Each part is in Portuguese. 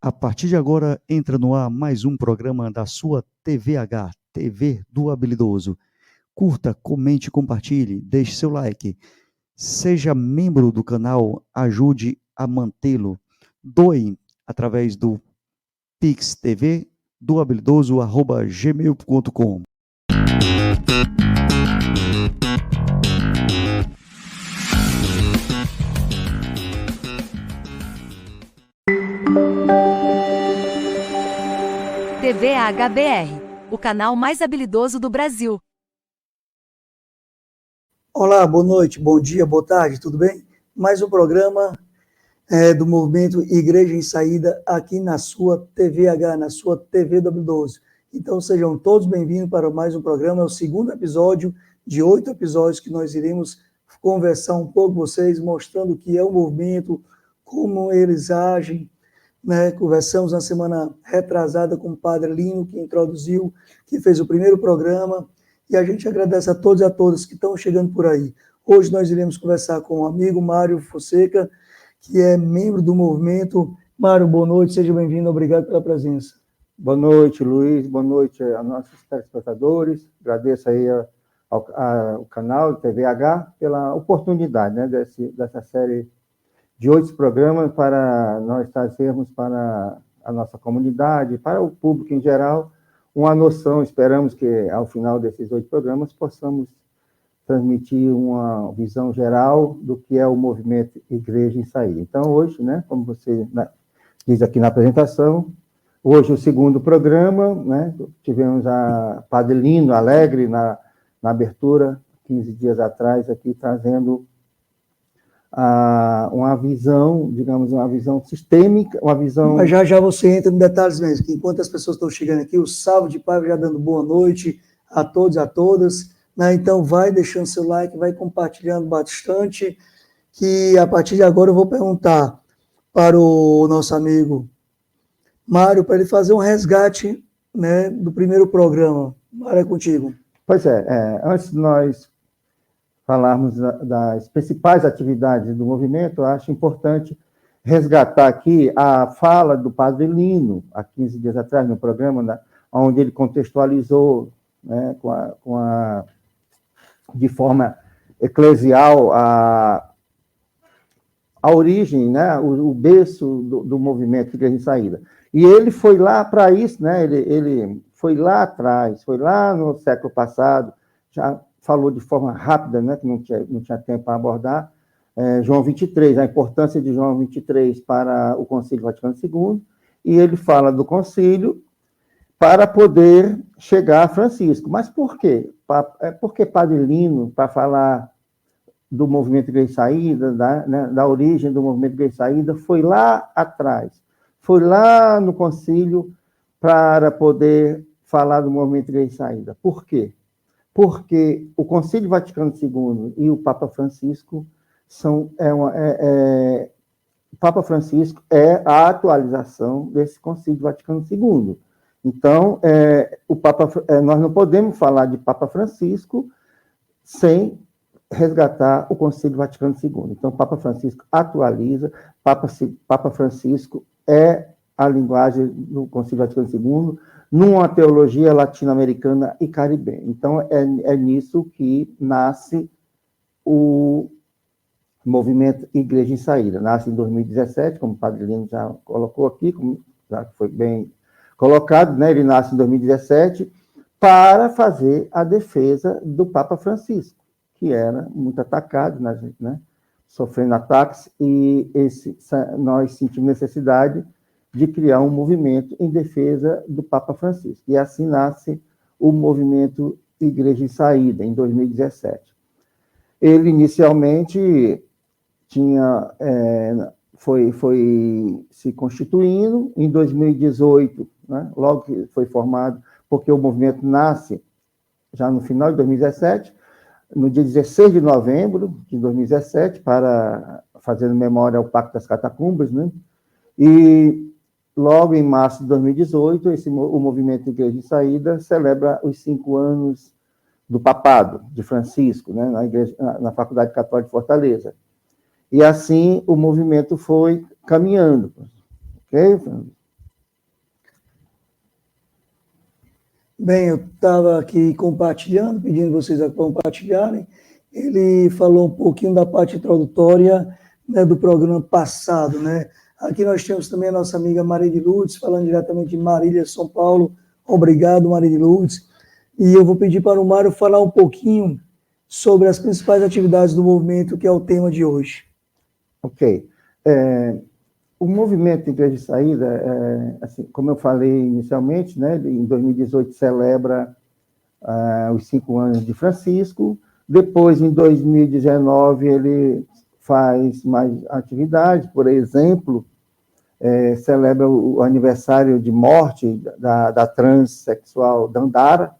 A partir de agora, entra no ar mais um programa da sua TVH, TV do Habilidoso. Curta, comente, compartilhe, deixe seu like. Seja membro do canal, ajude a mantê-lo. Doe através do Pix TV do habilidoso@gmail.com. TV HBR, o canal mais habilidoso do Brasil. Olá, boa noite, bom dia, boa tarde, tudo bem? Mais um programa do movimento Igreja em Saída aqui na sua TVH, na sua TV do Habilidoso. Então sejam todos bem-vindos para mais um programa, é o segundo episódio de 8 episódios que nós iremos conversar um pouco com vocês, mostrando o que é o movimento, como eles agem, né? Conversamos na semana retrasada com o Padre Lino, que introduziu, que fez o primeiro programa, e a gente agradece a todos e a todas que estão chegando por aí. Hoje nós iremos conversar com o amigo Mário Fonseca, que é membro do movimento. Mário, boa noite, seja bem-vindo, obrigado pela presença. Boa noite, Luiz, boa noite a nossos telespectadores, agradeço aí ao canal TVH pela oportunidade, né, dessa série de 8 programas para nós trazermos para a nossa comunidade, para o público em geral, uma noção. Esperamos que, ao final desses 8 programas, possamos transmitir uma visão geral do que é o movimento Igreja em Saída. Então, hoje, né, como você diz aqui na apresentação, hoje o segundo programa, né, tivemos a Padre Lino Alegre na abertura, 15 dias atrás, aqui trazendo uma visão, digamos, uma visão sistêmica, uma visão... Mas já você entra em detalhes mesmo, que enquanto as pessoas estão chegando aqui, o Salve de Pai já dando boa noite a todos e a todas, né? Então vai deixando seu like, vai compartilhando bastante, que a partir de agora eu vou perguntar para o nosso amigo Mário, para ele fazer um resgate, né, do primeiro programa. Mário, é contigo. Pois antes de nós falarmos das principais atividades do movimento, eu acho importante resgatar aqui a fala do Padre Lino, há 15 dias atrás, no programa, onde ele contextualizou, né, de forma eclesial a origem, né, o berço do movimento Igreja em Saída. E ele foi lá para isso, né, ele foi lá atrás, foi lá no século passado, já falou de forma rápida, né, que não tinha tempo para abordar, João 23, a importância de João 23 para o Concílio Vaticano II, e ele fala do concílio para poder chegar a Francisco. Mas por quê? Porque Padre Lino, para falar do movimento Igreja em Saída, da origem do movimento Igreja em Saída, foi lá atrás, foi lá no concílio para poder falar do movimento Igreja em Saída. Por quê? Porque o Concílio Vaticano II e o Papa Francisco o Papa Francisco é a atualização desse Concílio Vaticano II. Então, nós não podemos falar de Papa Francisco sem resgatar o Concílio Vaticano II. Então, o Papa Francisco atualiza, Papa Francisco é a linguagem do Concílio Vaticano II, numa teologia latino-americana e caribenha. Então, é nisso que nasce o movimento Igreja em Saída. Nasce em 2017, como o Padre Lino já colocou aqui, já foi bem colocado, né? Ele nasce em 2017 para fazer a defesa do Papa Francisco, que era muito atacado, né? Sofrendo ataques, e nós sentimos necessidade de criar um movimento em defesa do Papa Francisco. E assim nasce o movimento Igreja em Saída, em 2017. Ele, inicialmente, foi se constituindo. Em 2018, né, logo que foi formado, porque o movimento nasce já no final de 2017, no dia 16 de novembro de 2017, fazendo memória ao Pacto das Catacumbas, né? E logo em março de 2018, o movimento Igreja em Saída celebra os 5 anos do papado de Francisco, né, na Faculdade Católica de Fortaleza. E assim o movimento foi caminhando. Okay? Bem, eu estava aqui compartilhando, pedindo vocês a compartilharem. Ele falou um pouquinho da parte introdutória, né, do programa passado, né? Aqui nós temos também a nossa amiga Maria de Lourdes, falando diretamente de Marília, São Paulo. Obrigado, Maria de Lourdes. E eu vou pedir para o Mário falar um pouquinho sobre as principais atividades do movimento, que é o tema de hoje. Ok. O movimento Igreja de Saída, assim, como eu falei inicialmente, né, em 2018 celebra os 5 anos de Francisco. Depois, em 2019, ele faz mais atividades, por exemplo, celebra o aniversário de morte da transexual Dandara,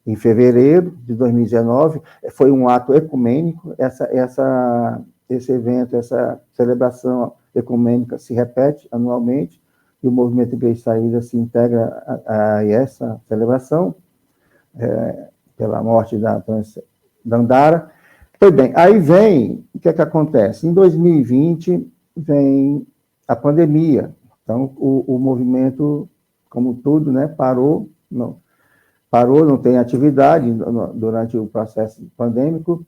em fevereiro de 2019. Foi um ato ecumênico. Esse evento, essa celebração ecumênica se repete anualmente, e o movimento Igreja de Saída se integra a essa celebração, pela morte da Dandara. Pois bem, aí vem, o que é que acontece? Em 2020, vem a pandemia. Então, o movimento, como tudo, né, parou, não tem atividade durante o processo pandêmico,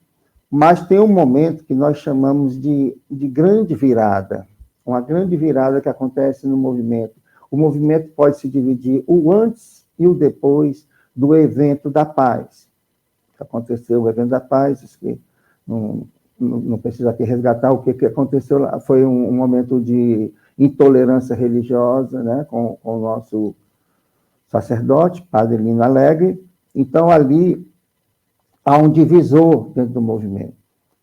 mas tem um momento que nós chamamos de grande virada, uma grande virada que acontece no movimento. O movimento pode se dividir o antes e o depois do evento da paz. Aconteceu o evento da paz, que não precisa aqui resgatar o que aconteceu lá. Foi um momento de intolerância religiosa, né, com o nosso sacerdote, Padre Lino Alegre. Então, ali há um divisor dentro do movimento.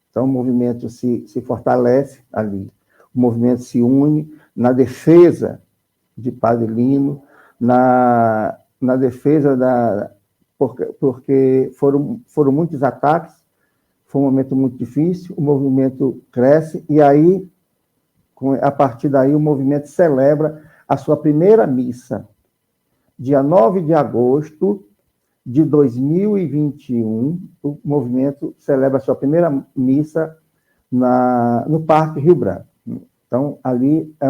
Então, o movimento se fortalece ali. O movimento se une na defesa de Padre Lino, na defesa porque foram muitos ataques, foi um momento muito difícil, o movimento cresce, e aí, a partir daí, o movimento celebra a sua primeira missa, dia 9 de agosto de 2021, o movimento celebra a sua primeira missa no Parque Rio Branco. Então, ali é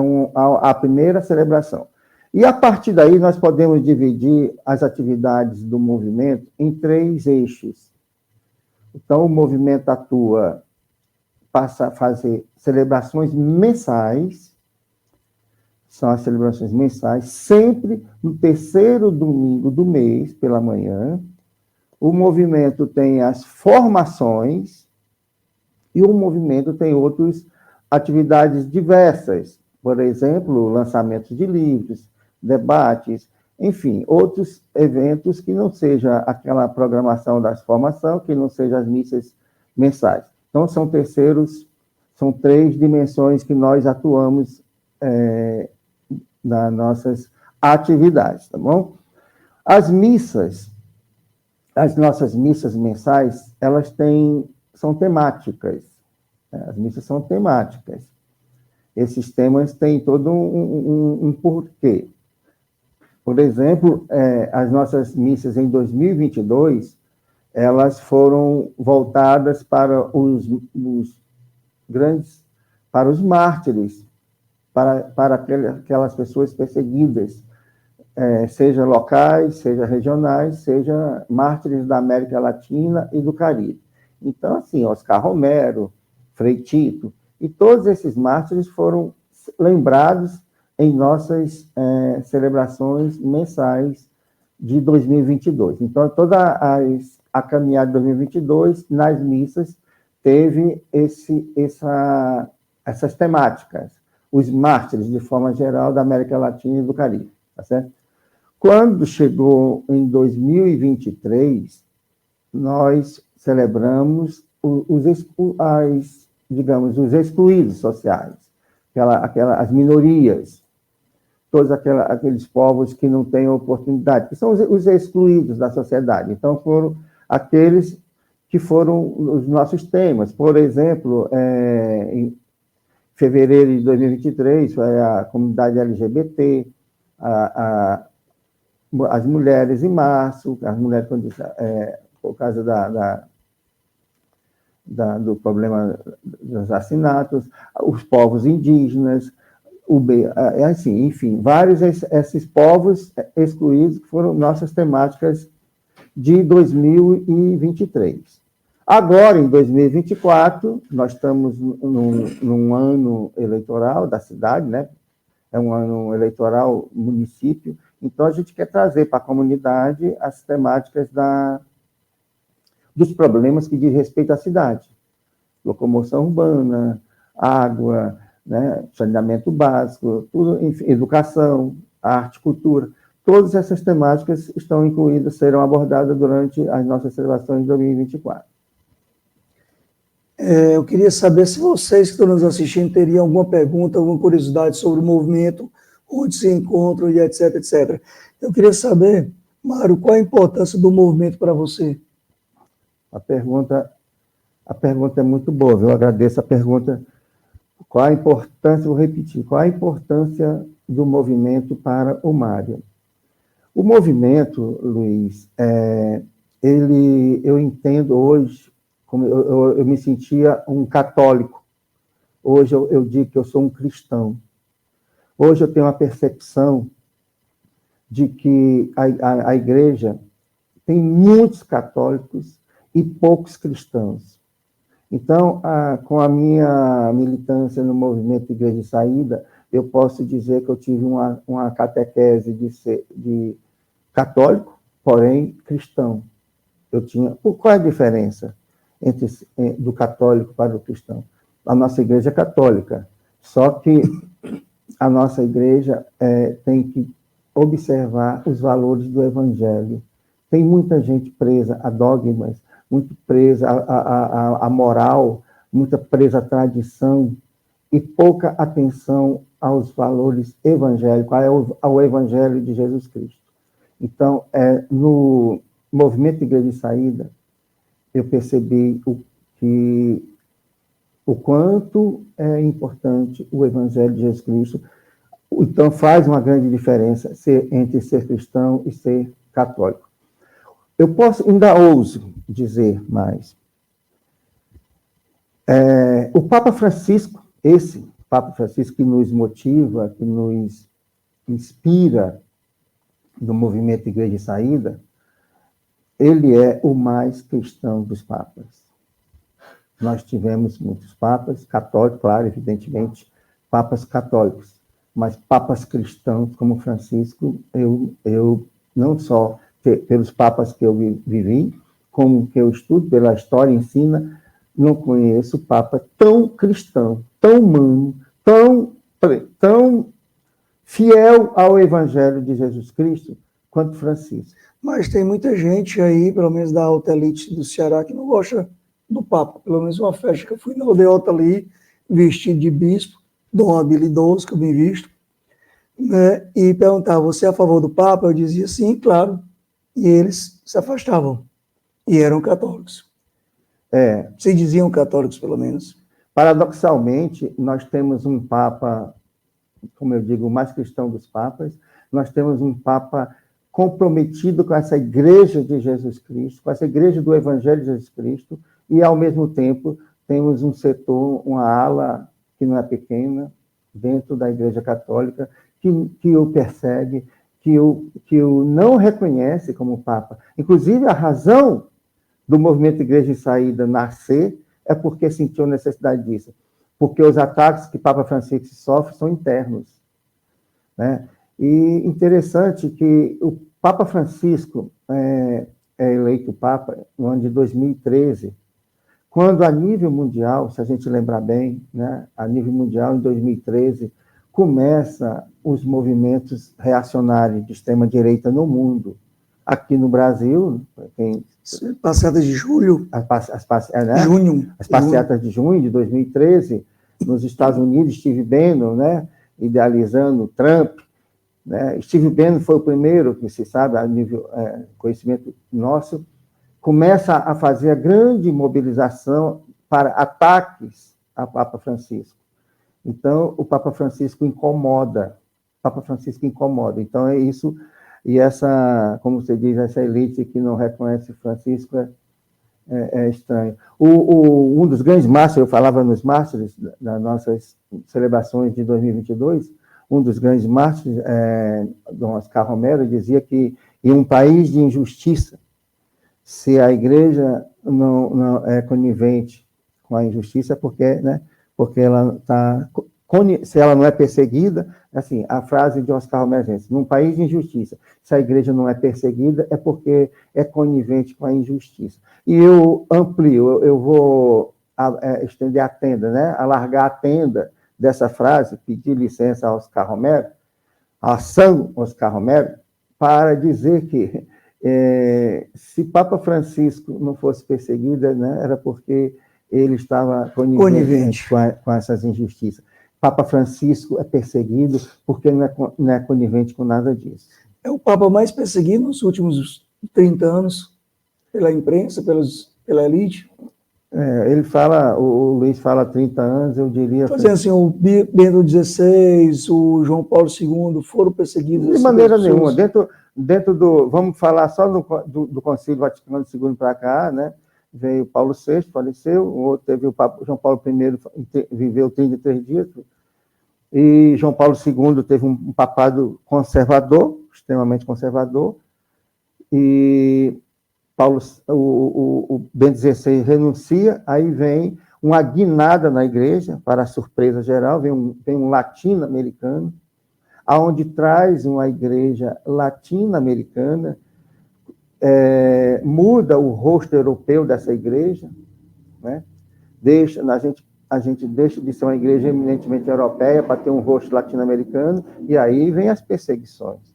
a primeira celebração. E, a partir daí, nós podemos dividir as atividades do movimento em 3 eixos. Então, o movimento passa a fazer celebrações mensais, são as celebrações mensais, sempre no 3º domingo do mês, pela manhã. O movimento tem as formações, e o movimento tem outras atividades diversas, por exemplo, lançamentos de livros, debates, enfim, outros eventos que não seja aquela programação das formações, que não seja as missas mensais. Então, são 3 dimensões que nós atuamos nas nossas atividades, tá bom? As nossas missas mensais, são temáticas. As missas são temáticas. Esses temas têm todo um porquê. Por exemplo, as nossas missas em 2022, elas foram voltadas para os mártires, para aquelas pessoas perseguidas, seja locais, seja regionais, seja mártires da América Latina e do Caribe. Então, assim, Oscar Romero, Frei Tito, e todos esses mártires foram lembrados em nossas celebrações mensais de 2022. Então, toda a caminhada de 2022, nas missas, teve essas temáticas, os mártires, de forma geral, da América Latina e do Caribe, tá certo? Quando chegou em 2023, nós celebramos os excluídos sociais, as minorias, todos aqueles povos que não têm oportunidade, que são os excluídos da sociedade. Então, foram aqueles que foram os nossos temas. Por exemplo, em fevereiro de 2023, foi a comunidade LGBT, as mulheres em março, as mulheres por causa do problema dos assassinatos, os povos indígenas, assim, enfim, vários esses povos excluídos que foram nossas temáticas de 2023. Agora, em 2024, nós estamos num ano eleitoral da cidade, né? É um ano eleitoral município, então a gente quer trazer para a comunidade as temáticas dos problemas que diz respeito à cidade. Locomoção urbana, água, né? Saneamento básico, tudo, enfim, educação, arte, cultura. Todas essas temáticas estão incluídas, serão abordadas durante as nossas celebrações de 2024. Eu queria saber se vocês que estão nos assistindo teriam alguma pergunta, alguma curiosidade sobre o movimento, onde se encontram e etc, etc. Eu queria saber, Mário, qual a importância do movimento para você? A pergunta é muito boa, eu agradeço a pergunta. Qual a importância, vou repetir, qual a importância do movimento para o Mário? O movimento, Luiz, eu entendo hoje, como eu me sentia um católico. Hoje eu digo que eu sou um cristão. Hoje eu tenho a percepção de que a igreja tem muitos católicos e poucos cristãos. Então, com a minha militância no movimento Igreja em Saída, eu posso dizer que eu tive uma catequese de católico, porém cristão. Qual é a diferença do católico para o cristão? A nossa igreja é católica, só que a nossa igreja tem que observar os valores do evangelho. Tem muita gente presa a dogmas, muito presa à moral, muita presa à tradição e pouca atenção aos valores evangélicos, ao evangelho de Jesus Cristo. Então, no movimento Igreja de Saída, eu percebi o quanto é importante o evangelho de Jesus Cristo. Então, faz uma grande diferença entre ser cristão e ser católico. Eu ainda ouso dizer mais. O Papa Francisco, esse Papa Francisco que nos motiva, que nos inspira no movimento Igreja de Saída, ele é o mais cristão dos papas. Nós tivemos muitos papas católicos, claro, evidentemente, papas católicos, mas papas cristãos como Francisco, eu não só pelos papas que eu vivi, como que eu estudo, pela história ensina, não conheço papa tão cristão, tão humano, tão fiel ao evangelho de Jesus Cristo quanto Francisco. Mas tem muita gente aí, pelo menos da alta elite do Ceará, que não gosta do Papa. Pelo menos uma festa que eu fui na aldeota ali, vestido de bispo, dom habilidoso, que eu bem visto, né? E perguntava, você é a favor do Papa? Eu dizia sim, claro. E eles se afastavam. E eram católicos. Se diziam católicos, pelo menos. Paradoxalmente, nós temos um Papa, como eu digo, o mais cristão dos papas, nós temos um Papa comprometido com essa igreja de Jesus Cristo, com essa igreja do Evangelho de Jesus Cristo, e, ao mesmo tempo, temos um setor, uma ala, que não é pequena, dentro da Igreja Católica, que o persegue, que o não reconhece como Papa. Inclusive, a razão do movimento Igreja em Saída nascer é porque sentiu necessidade disso, porque os ataques que Papa Francisco sofre são internos, né? E interessante que o Papa Francisco é eleito Papa no ano de 2013, quando a nível mundial, se a gente lembrar bem, né, a nível mundial, em 2013, começa os movimentos reacionários de extrema-direita no mundo. Aqui no Brasil, Passeatas de julho. As passeatas de junho de 2013, nos Estados Unidos, Steve Bannon, né, idealizando Trump, né? Steve Bannon foi o primeiro, que se sabe, a nível conhecimento nosso, começa a fazer a grande mobilização para ataques a Papa Francisco. Então, o Papa Francisco incomoda. Então, é isso. E essa, como você diz, essa elite que não reconhece Francisco é estranho. Um dos grandes mártires, eu falava nos mártires das nossas celebrações de 2022, um dos grandes mártires, Dom Oscar Romero, dizia que em um país de injustiça, Se a igreja não é conivente com a injustiça, porque ela está... Se ela não é perseguida, assim, a frase de Oscar Romero, num país de injustiça, se a igreja não é perseguida, é porque é conivente com a injustiça. E eu amplio, eu vou estender a tenda, né? Alargar a tenda dessa frase, pedir licença a Oscar Romero, a São Oscar Romero, para dizer que se Papa Francisco não fosse perseguido, né, era porque ele estava conivente. Com essas injustiças. Papa Francisco é perseguido porque não é conivente com nada disso. É o Papa mais perseguido nos últimos 30 anos, pela imprensa, pela elite. Ele fala, o Luiz fala 30 anos, eu diria... Fazendo assim, o Bento XVI, o João Paulo II foram perseguidos... De maneira nenhuma. Dentro do... Vamos falar só do Concílio Vaticano II para cá, né? Veio Paulo VI, faleceu, o outro teve o Papa João Paulo I, viveu 33 dias, e João Paulo II teve um papado conservador, extremamente conservador, e o Bento XVI renuncia, aí vem uma guinada na igreja, para a surpresa geral, vem um latino-americano, aonde traz uma igreja latino-americana, muda o rosto europeu dessa igreja, né? A gente deixa de ser uma igreja eminentemente europeia para ter um rosto latino-americano, e aí vem as perseguições.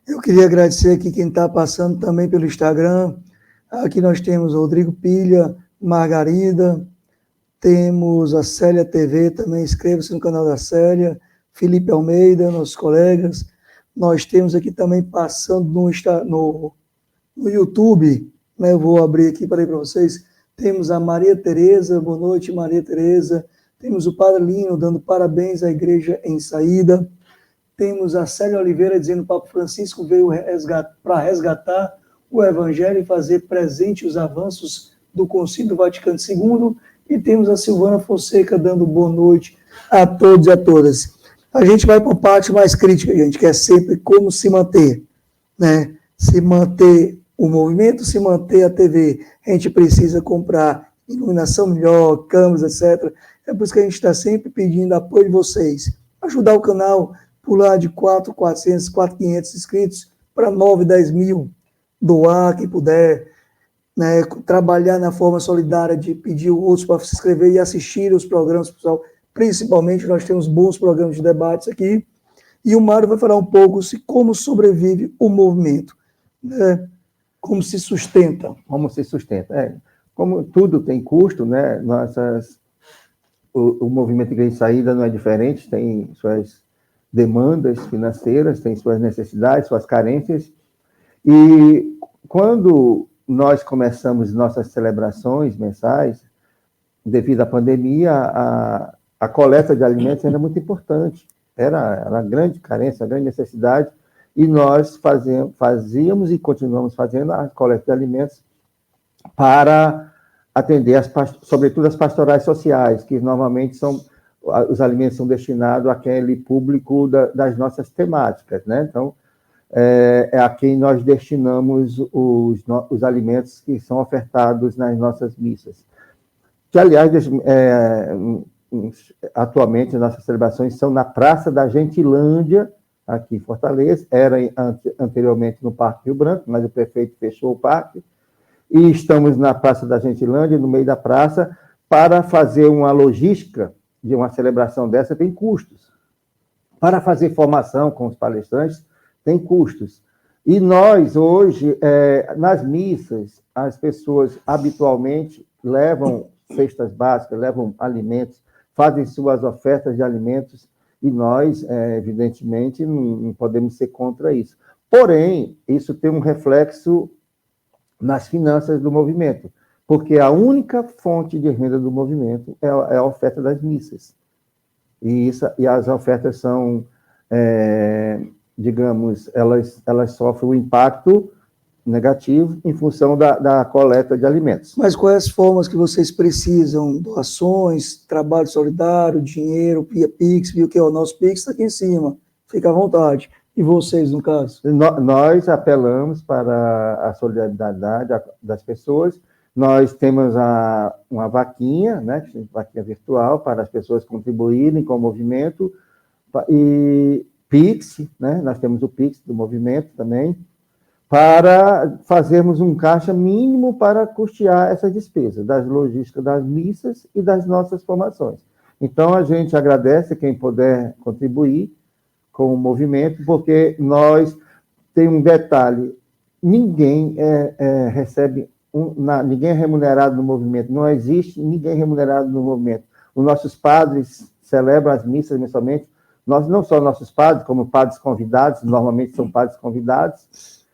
Eu queria agradecer aqui quem está passando também pelo Instagram. Aqui nós temos o Rodrigo Pilha, Margarida, temos a Célia TV, também inscreva-se no canal da Célia, Felipe Almeida, nossos colegas. Nós temos aqui também passando no YouTube, né? Eu vou abrir aqui para vocês. Temos a Maria Tereza, boa noite, Maria Tereza. Temos o Padre Lino dando parabéns à Igreja em Saída. Temos a Célia Oliveira dizendo que o Papa Francisco veio para resgatar o Evangelho e fazer presente os avanços do Concílio Vaticano II. E temos a Silvana Fonseca dando boa noite a todos e a todas. A gente vai para a parte mais crítica, gente, que é sempre como se manter, né? Se manter o movimento, se manter a TV. A gente precisa comprar iluminação melhor, câmeras, etc. É por isso que a gente está sempre pedindo apoio de vocês. Ajudar o canal, pular de 4.400, 4.500 inscritos para 9, 10 mil. Doar quem puder, né? Trabalhar na forma solidária de pedir outros para se inscrever e assistir os programas, pessoal. Principalmente, nós temos bons programas de debates aqui. E o Mário vai falar um pouco como sobrevive o movimento, né? Como se sustenta. Como se sustenta. Como tudo tem custo, né? O movimento Igreja em Saída não é diferente, tem suas demandas financeiras, tem suas necessidades, suas carências. E quando nós começamos nossas celebrações mensais, devido à pandemia, a coleta de alimentos era muito importante. Era uma grande carência, uma grande necessidade, e nós fazíamos e continuamos fazendo a coleta de alimentos para atender, sobretudo, as pastorais sociais, que normalmente os alimentos são destinados àquele público das nossas temáticas, né? Então, é a quem nós destinamos os alimentos que são ofertados nas nossas missas. Que, aliás, atualmente, nossas celebrações são na Praça da Gentilândia, aqui em Fortaleza, era anteriormente no Parque Rio Branco, mas o prefeito fechou o parque, e estamos na Praça da Gentilândia, no meio da praça, para fazer uma logística de uma celebração dessa tem custos. Para fazer formação com os palestrantes, tem custos. E nós, hoje, nas missas, as pessoas habitualmente levam cestas básicas, levam alimentos, fazem suas ofertas de alimentos, e nós, evidentemente, não podemos ser contra isso. Porém, isso tem um reflexo nas finanças do movimento, porque a única fonte de renda do movimento é a oferta das missas. E as ofertas são, digamos, elas sofrem o impacto negativo em função da coleta de alimentos. Mas quais as formas que vocês precisam? Doações, trabalho solidário, dinheiro, via Pix, viu que o nosso Pix está aqui em cima, fica à vontade. E vocês, no caso? Nós apelamos para a solidariedade das pessoas. Nós temos uma vaquinha, né, vaquinha virtual, para as pessoas contribuírem com o movimento, e Pix, né, nós temos o Pix do movimento também, para fazermos um caixa mínimo para custear essas despesas, das logísticas das missas e das nossas formações. Então, a gente agradece quem puder contribuir com o movimento, porque nós, tem um detalhe, ninguém recebe, ninguém é remunerado no movimento, não existe ninguém remunerado no movimento. Os nossos padres celebram as missas mensalmente, nós não só nossos padres, como padres convidados, normalmente são padres convidados,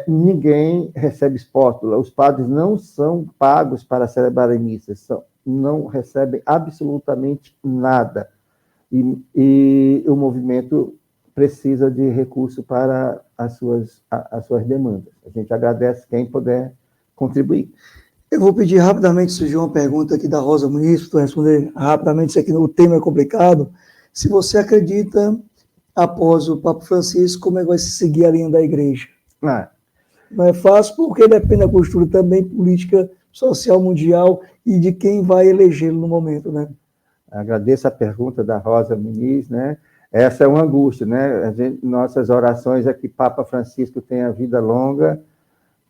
ninguém recebe espóstula, os padres não são pagos para celebrarem missas, não recebem absolutamente nada. E o movimento precisa de recurso para as suas demandas. A gente agradece quem puder contribuir. Eu vou pedir rapidamente, surgiu uma pergunta aqui da Rosa Muniz, para responder rapidamente, isso aqui, o tema é complicado. Se você acredita, após o Papa Francisco, como é que vai se seguir a linha da igreja? Não é fácil, porque depende da postura também política, social, mundial, e de quem vai elegê-lo no momento, né? Agradeço a pergunta da Rosa Muniz, né? Essa é uma angústia, né? Nossas orações é que Papa Francisco tenha vida longa,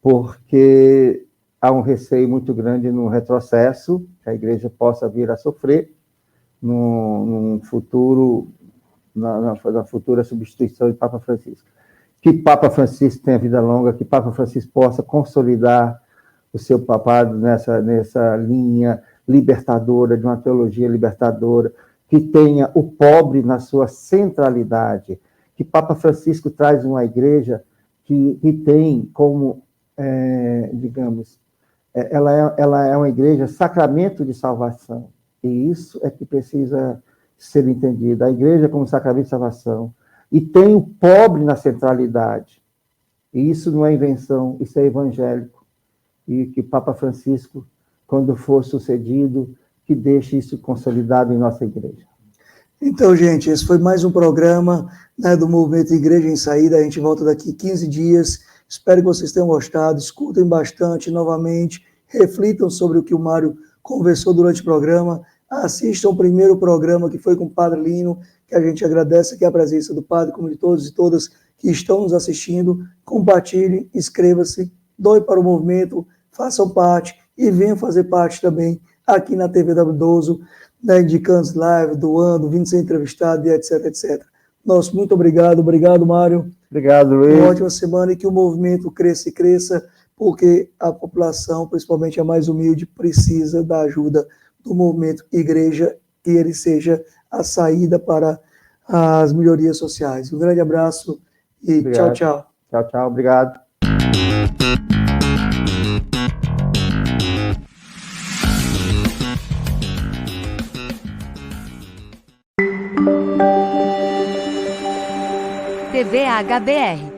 porque há um receio muito grande no retrocesso, que a igreja possa vir a sofrer num futuro, na futura substituição de Papa Francisco. Que Papa Francisco tenha vida longa, que Papa Francisco possa consolidar o seu papado nessa linha libertadora, de uma teologia libertadora, que tenha o pobre na sua centralidade, que Papa Francisco traz uma igreja que tem como, digamos, ela é uma igreja sacramento de salvação, e isso é que precisa ser entendido, a igreja como sacramento de salvação, e tem o pobre na centralidade, e isso não é invenção, isso é evangélico, e que Papa Francisco, quando for sucedido, que deixe isso consolidado em nossa igreja. Então, gente, esse foi mais um programa, né, do Movimento Igreja em Saída. A gente volta daqui 15 dias. Espero que vocês tenham gostado. Escutem bastante novamente. Reflitam sobre o que o Mário conversou durante o programa. Assistam o primeiro programa, que foi com o Padre Lino, que a gente agradece aqui a presença do Padre, como de todos e todas que estão nos assistindo. Compartilhem, inscreva-se, doe para o movimento, façam parte e venham fazer parte também aqui na TV W12, né, indicando live, doando, vindo ser entrevistado, e etc, etc. Nosso muito obrigado. Obrigado, Mário. Obrigado, Luiz. Uma ótima semana e que o movimento cresça e cresça, porque a população, principalmente a mais humilde, precisa da ajuda do movimento Igreja, que ele seja a saída para as melhorias sociais. Um grande abraço e obrigado. Tchau, tchau. Tchau, obrigado. TV HBR